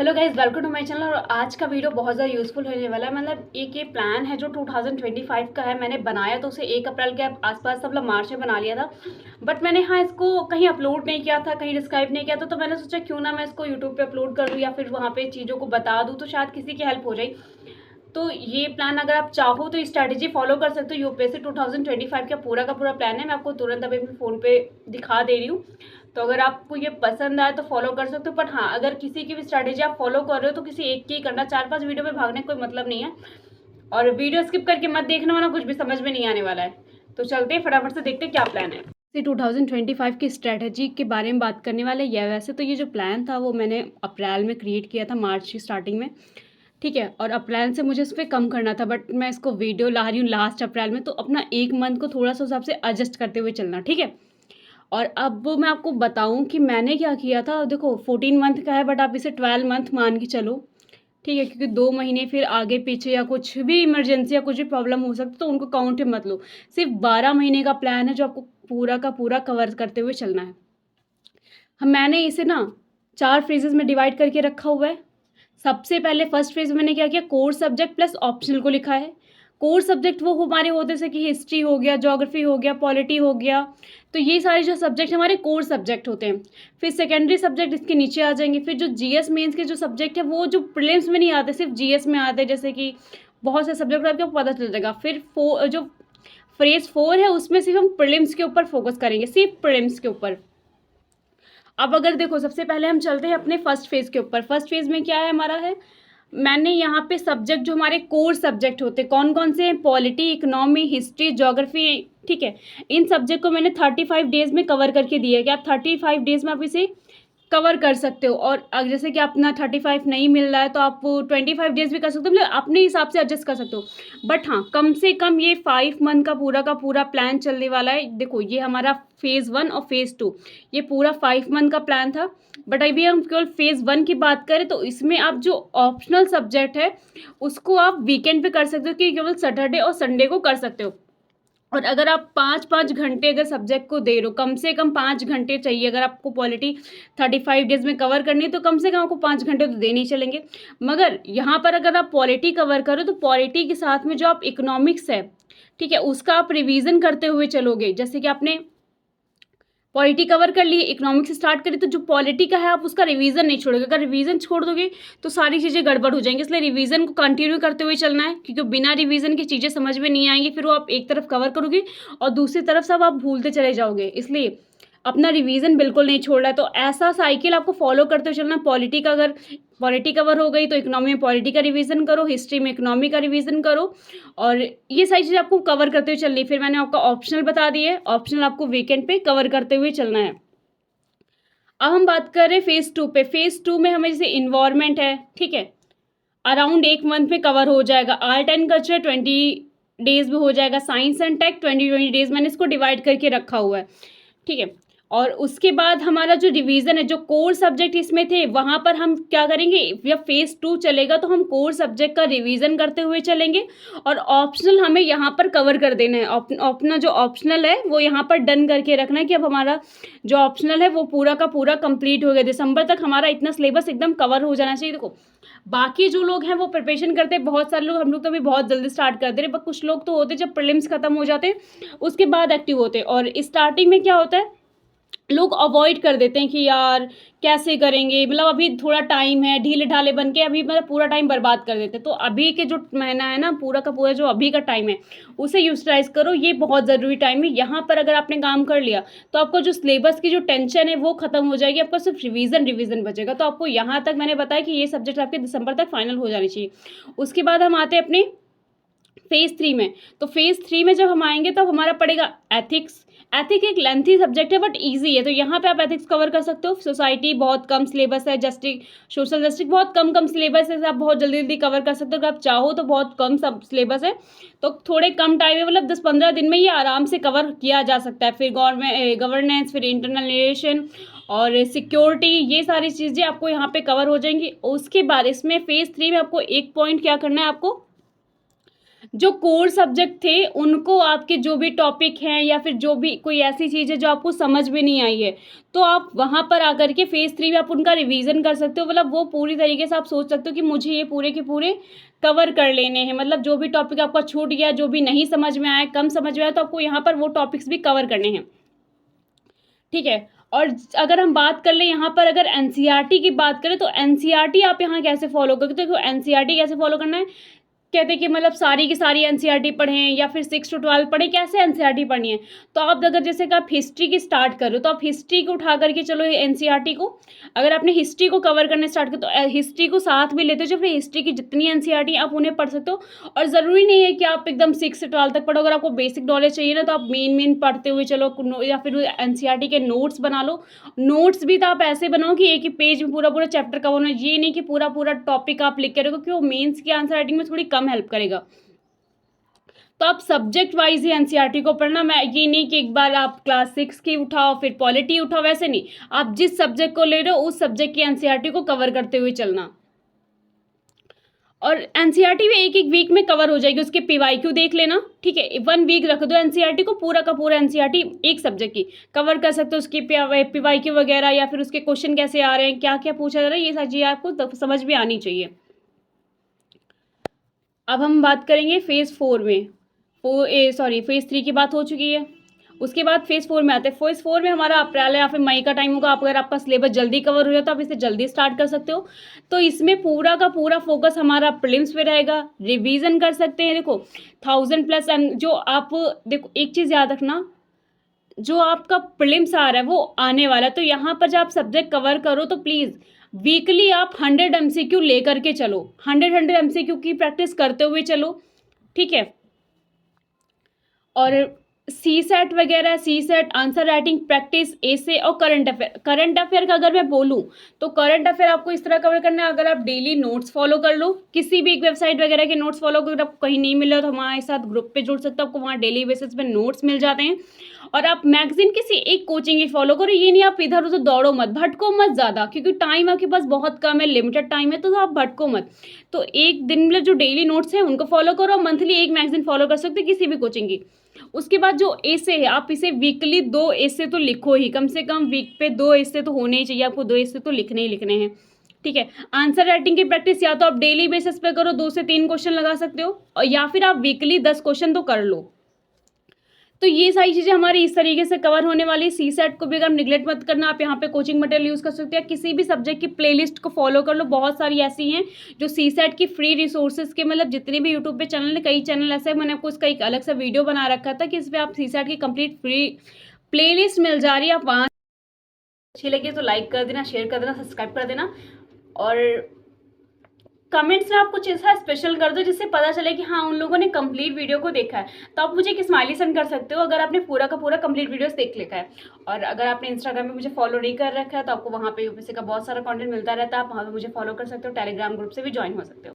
Hello guys, welcome to my channel. और आज का वीडियो बहुत ज़्यादा यूज़फुल होने वाला है। मतलब एक ये प्लान है जो 2025 का है। मैंने बनाया तो उसे 1 अप्रैल के आसपास, मतलब मार्च में बना लिया था। बट मैंने इसको कहीं अपलोड नहीं किया था, कहीं डिस्क्राइब नहीं किया था। तो मैंने सोचा क्यों ना मैं इसको यूट्यूब पे अपलोड कर दूँ या फिर वहाँ पे चीज़ों को बता दूँ, तो शायद किसी की हेल्प हो जाए। तो ये प्लान अगर आप चाहो तो स्ट्रैटेजी फॉलो कर सकते हो। यूपीएससी 2025 का पूरा प्लान है। मैं आपको तुरंत अभी अपने फ़ोन पे दिखा दे रही हूँ। तो अगर आपको ये पसंद आए तो फॉलो कर सकते हो। बट हाँ, अगर किसी की भी स्ट्रैटेजी आप फॉलो कर रहे हो तो किसी एक की करना, 4-5 वीडियो में भागने का कोई मतलब नहीं है। और वीडियो स्किप करके मत देखना, वरना कुछ भी समझ में नहीं आने वाला है। तो चलते हैं, फटाफट से देखते हैं क्या प्लान है। 2025 की स्ट्रैटेजी के बारे में बात करने वाले हैं। वैसे तो ये जो प्लान था वो मैंने अप्रैल में क्रिएट किया था, मार्च की स्टार्टिंग में। ठीक है, और अप्रैल से मुझे इस पर कम करना था, बट मैं इसको वीडियो ला रही हूँ लास्ट अप्रैल में। तो अपना एक मंथ को थोड़ा सा हिसाब से एडजस्ट करते हुए चलना, ठीक है। और अब मैं आपको बताऊं कि मैंने क्या किया था। देखो, 14 मंथ का है, बट आप इसे 12 मंथ मान के चलो, ठीक है। क्योंकि 2 महीने फिर आगे पीछे या कुछ भी इमरजेंसी या कुछ भी प्रॉब्लम हो सकती है, तो उनको काउंट में मत लो। सिर्फ 12 महीने का प्लान है जो आपको पूरा का पूरा कवर करते हुए चलना है। मैंने इसे ना 4 फेजेस में डिवाइड करके रखा हुआ है। सबसे पहले फर्स्ट फेज में मैंने क्या किया, कोर सब्जेक्ट प्लस ऑप्शनल को लिखा है। कोर सब्जेक्ट वो हमारे होते जैसे कि हिस्ट्री हो गया, ज्योग्राफी हो गया, पॉलिटी हो गया। तो ये सारे जो सब्जेक्ट हमारे कोर सब्जेक्ट होते हैं। फिर सेकेंडरी सब्जेक्ट इसके नीचे आ जाएंगे। फिर जो जीएस मेंस के जो सब्जेक्ट है वो जो प्रीलिम्स में नहीं आते, सिर्फ जीएस में आते हैं, जैसे कि बहुत से सब्जेक्ट आपको पता चल जाएगा। फिर जो फेज 4 है उसमें सिर्फ हम प्रीलिम्स के ऊपर फोकस करेंगे, सिर्फ प्रीलिम्स के ऊपर। अब अगर देखो, सबसे पहले हम चलते हैं अपने फर्स्ट फेज के ऊपर। फर्स्ट फेज में क्या है हमारा है, मैंने यहाँ पे सब्जेक्ट जो हमारे कोर सब्जेक्ट होते हैं कौन कौन से हैं, पॉलिटी, इकोनॉमी, हिस्ट्री, ज्योग्राफी, ठीक है। इन सब्जेक्ट को मैंने 35 डेज में कवर करके दिया है कि आप 35 डेज में आप इसे कवर कर सकते हो। और जैसे कि अपना 35 नहीं मिल रहा है तो आप 25 डेज भी कर सकते हो, मतलब अपने हिसाब से एडजस्ट कर सकते हो। बट हाँ, कम से कम ये 5 मंथ का पूरा प्लान चलने वाला है। देखो, ये हमारा फेज 1 और फेज 2, ये पूरा 5 मंथ का प्लान था। बट अभी हम केवल फेज 1 की बात करें तो इसमें आप जो ऑप्शनल सब्जेक्ट है उसको आप वीकेंड पे कर सकते हो, कि केवल सैटरडे और संडे को कर सकते हो। और अगर आप 5-5 घंटे अगर सब्जेक्ट को दे रहे हो, कम से कम 5 घंटे चाहिए। अगर आपको पॉलिटी 35 डेज में कवर करनी है तो कम से कम आपको 5 घंटे तो देने ही चलेंगे। मगर यहाँ पर अगर आप पॉलिटी कवर करो तो पॉलिटी के साथ में जो आप इकोनॉमिक्स है, ठीक है, उसका आप रिवीजन करते हुए चलोगे। जैसे कि आपने पॉलिटी कवर कर लिए, इकोनॉमिक्स स्टार्ट करी, तो जो पॉलिटी का है आप उसका रिवीजन नहीं छोड़ोगे। अगर रिवीजन छोड़ दोगे तो सारी चीज़ें गड़बड़ हो जाएंगी। इसलिए रिवीजन को कंटिन्यू करते हुए चलना है, क्योंकि बिना रिवीजन की चीज़ें समझ में नहीं आएंगी। फिर वो आप एक तरफ कवर करोगे और दूसरी तरफ सब आप भूलते चले जाओगे। इसलिए अपना रिवीजन बिल्कुल नहीं छोड़ रहा है। तो ऐसा साइकिल आपको फॉलो करते हुए चलना। पॉलिटी का अगर पॉलिटी कवर हो गई तो इकोनॉमी में पॉलिटी का रिवीजन करो, हिस्ट्री में इकोनॉमी का रिवीजन करो। और ये सारी चीज़ें आपको कवर करते हुए चलनी है। फिर मैंने आपका ऑप्शनल बता दिए, ऑप्शनल आपको वीकेंड पे कवर करते हुए चलना है। अब हम बात कर रहे हैं फेज 2 पे। फेज 2 में हमें जैसे इन्वायरमेंट है, ठीक है, अराउंड 1 मंथ में कवर हो जाएगा। आर्ट एंड कल्चर 20 डेज में हो जाएगा। साइंस एंड टेक 20 डेज, मैंने इसको डिवाइड करके रखा हुआ है, ठीक है। और उसके बाद हमारा जो रिवीजन है, जो कोर सब्जेक्ट इसमें थे वहाँ पर हम क्या करेंगे, जब फेज 2 चलेगा तो हम कोर सब्जेक्ट का रिवीजन करते हुए चलेंगे। और ऑप्शनल हमें यहाँ पर कवर कर देना है। अपना जो ऑप्शनल है वो यहाँ पर डन करके रखना है कि अब हमारा जो ऑप्शनल है वो पूरा का पूरा कंप्लीट हो गया। दिसंबर तक हमारा इतना सिलेबस एकदम कवर हो जाना चाहिए। देखो, बाकी जो लोग हैं वो प्रिपरेशन करते हैं, बहुत सारे लोग, हम लोग तो अभी बहुत जल्दी स्टार्ट कर दे रहे, बट कुछ लोग तो होते जब प्रीलिम्स खत्म हो जाते उसके बाद एक्टिव होते। और स्टार्टिंग में क्या होता है, लोग अवॉइड कर देते हैं कि यार कैसे करेंगे, मतलब अभी थोड़ा टाइम है, ढीले ढाले बन के अभी मतलब पूरा टाइम बर्बाद कर देते हैं। तो अभी के जो महीना है ना, पूरा का पूरा जो अभी का टाइम है उसे यूटिलाइज करो। ये बहुत ज़रूरी टाइम है। यहाँ पर अगर आपने काम कर लिया तो आपको जो सिलेबस की जो टेंशन है वो खत्म हो जाएगी। आपका सिर्फ रिवीजन बचेगा। तो आपको यहाँ तक मैंने बताया कि ये सब्जेक्ट आपके दिसंबर तक फाइनल हो जानी चाहिए। उसके बाद हम आते हैं अपने फेज 3 में। तो फेज 3 में जब हम आएंगे तब हमारा पड़ेगा एथिक्स। एथिक एक लेंथी सब्जेक्ट है बट इजी है, तो यहाँ पे आप एथिक्स कवर कर सकते हो। सोसाइटी बहुत कम सिलेबस है, जस्टिक सोशल जस्टिक बहुत कम सिलेबस है, आप बहुत जल्दी जल्दी कवर कर सकते हो। अगर आप चाहो तो बहुत कम सब सिलेबस है, तो थोड़े कम टाइम में, मतलब 10-15 दिन में ये आराम से कवर किया जा सकता है। फिर गवर्नेंस, फिर इंटरनल रिलेशन और सिक्योरिटी, ये सारी चीज़ें आपको यहाँ पे कवर हो जाएंगी। उसके बाद इसमें फेज 3 में आपको एक पॉइंट क्या करना है, आपको जो कोर सब्जेक्ट थे उनको आपके जो भी टॉपिक हैं या फिर जो भी कोई ऐसी चीज़ है जो आपको समझ में नहीं आई है, तो आप वहाँ पर आकर के फेज़ 3 में आप उनका रिवीजन कर सकते हो। मतलब वो पूरी तरीके से आप सोच सकते हो कि मुझे ये पूरे के पूरे कवर कर लेने हैं। मतलब जो भी टॉपिक आपका छूट गया, जो भी नहीं समझ में आया, कम समझ में आया, तो आपको यहाँ पर वो टॉपिक्स भी कवर करने हैं। ठीक है। और अगर हम बात कर लें यहाँ पर, अगर एनसीईआरटी की बात करें तो एनसीईआरटी आप यहाँ कैसे फॉलो करोगे? तो एनसीईआरटी कैसे फॉलो करना है, कहते हैं कि मतलब सारी की सारी एनसीईआरटी पढ़ें या फिर 6 टू 12 पढ़ें, कैसे एनसीईआरटी पढ़नी है? तो आप अगर जैसे कि आप हिस्ट्री की स्टार्ट कर रहे हो तो आप हिस्ट्री को उठा करके चलो एनसीईआरटी को, अगर आपने हिस्ट्री को कवर करने स्टार्ट किया तो हिस्ट्री को साथ में लेते हो, फिर हिस्ट्री की जितनी एनसीईआरटी आप उन्हें पढ़ सकते हो। और ज़रूरी नहीं है कि आप एकदम 6 से 12 तक पढ़ो, अगर आपको बेसिक नॉलेज चाहिए ना तो आप मेन पढ़ते हुए चलो, या फिर एनसीईआरटी के नोट्स बना लो। नोट्स भी तो आप ऐसे बनाओ कि एक ही पेज में पूरा चैप्टर कवर हो, ये नहीं कि पूरा टॉपिक आप लिख के रखो, क्योंकि वो मेंस की आंसर राइटिंग में थोड़ी कम हेल्प करेगा। तो आप सब्जेक्ट वाइज ही एनसीईआरटी को पढ़ना। मैं ये नहीं कि एक बार आप क्लास 6 की उठाओ फिर पॉलिटी उठाओ, वैसे नहीं। आप जिस सब्जेक्ट को ले रहे हो उस सब्जेक्ट की एनसीईआरटी को कवर करते हुए चलना। और एनसीईआरटी भी एक वीक में कवर हो जाएगी, उसके पीवाईक्यू देख लेना। ठीक है, 1 वीक रख दो एनसीईआरटी को, पूरा का पूरा एनसीईआरटी एक सब्जेक्ट की कवर कर सकते हो। उसकी पीवाईक्यू वगैरह या फिर उसके क्वेश्चन कैसे आ रहे हैं, क्या क्या पूछा जा रहा है, ये सारी चीज़ें आपको समझ में आनी चाहिए। अब हम बात करेंगे फेज़ 4 में। फेज़ 3 की बात हो चुकी है। उसके बाद फेज़ 4 में आते हैं। फेज़ 4 में हमारा अप्रैल या फिर मई का टाइम होगा। आप अगर आपका सिलेबस जल्दी कवर हो जाए तो आप इसे जल्दी स्टार्ट कर सकते हो। तो इसमें पूरा का पूरा फोकस हमारा प्रीलिम्स पे रहेगा। रिवीजन कर सकते हैं। देखो 1000+ एंड जो आप, देखो एक चीज़ याद रखना, जो आपका प्रीलिम्स आ रहा है वो आने वाला है, तो यहाँ पर जब आप सब्जेक्ट कवर करो तो प्लीज़ वीकली आप 100 एमसीक्यू लेकर के चलो। 100 एमसीक्यू की प्रैक्टिस करते हुए चलो। ठीक है। और सी सेट वगैरह, सी सेट आंसर राइटिंग प्रैक्टिस, ऐसे और करंट अफेयर का अगर मैं बोलूँ तो करंट अफेयर आपको इस तरह कवर करना है। अगर आप डेली नोट्स फॉलो कर लो, किसी भी एक वेबसाइट वगैरह के नोट्स फॉलो कर, आपको कहीं नहीं मिल रहा तो हमारे साथ ग्रुप पे जुड़ सकते हो, आपको वहाँ डेली बेसिस पे नोट्स मिल जाते हैं। और आप मैगजीन किसी एक कोचिंग की फॉलो करो। ये नहीं आप इधर उधर दौड़ो मत, भटको मत ज़्यादा, क्योंकि टाइम आपके पास बहुत कम है, लिमिटेड टाइम है, तो आप भटको मत। तो एक दिन में जो डेली नोट्स हैं उनको फॉलो करो। मंथली एक मैगजीन फॉलो कर सकते हो किसी भी कोचिंग की। उसके बाद जो एसे है, आप इसे वीकली 2 एसे तो लिखो ही, कम से कम वीक पे 2 एसे तो होने ही चाहिए, आपको 2 एसे तो लिखने ही लिखने हैं। ठीक है। आंसर राइटिंग की प्रैक्टिस या तो आप डेली बेसिस पे करो, 2 से 3 क्वेश्चन लगा सकते हो, और या फिर आप वीकली 10 क्वेश्चन तो कर लो। तो ये सारी चीज़ें हमारी इस तरीके से कवर होने वाली। सी सेट को भी अगर निगलेक्ट मत करना, आप यहाँ पे कोचिंग मटेरियल यूज़ कर सकते हैं। किसी भी सब्जेक्ट की प्लेलिस्ट को फॉलो कर लो, बहुत सारी ऐसी हैं जो सी सेट की फ्री रिसोर्सेज के, मतलब जितने भी यूट्यूब पे चैनल है, कई चैनल ऐसे, मैंने आपको इसका एक अलग सा वीडियो बना रखा था कि इस पर आप सी सेट की कंप्लीट फ्री प्लेलिस्ट मिल जा रही है। आप वहाँ, अच्छी लगी तो लाइक कर देना, शेयर कर देना, सब्सक्राइब कर देना, और कमेंट्स में आप कुछ ऐसा स्पेशल कर दो जिससे पता चले कि हाँ उन लोगों ने कंप्लीट वीडियो को देखा है। तो आप मुझे एक स्माइली सेंड कर सकते हो अगर आपने पूरा का पूरा कंप्लीट वीडियोस देख लिखा है। और अगर आपने इंस्टाग्राम में मुझे फॉलो नहीं कर रखा है तो आपको वहाँ पे यूपीएससी का बहुत सारा कंटेंट मिलता रहता है, आप वहाँ पे मुझे फॉलो कर सकते हो, टेलीग्राम ग्रुप से भी ज्वाइन हो सकते हो।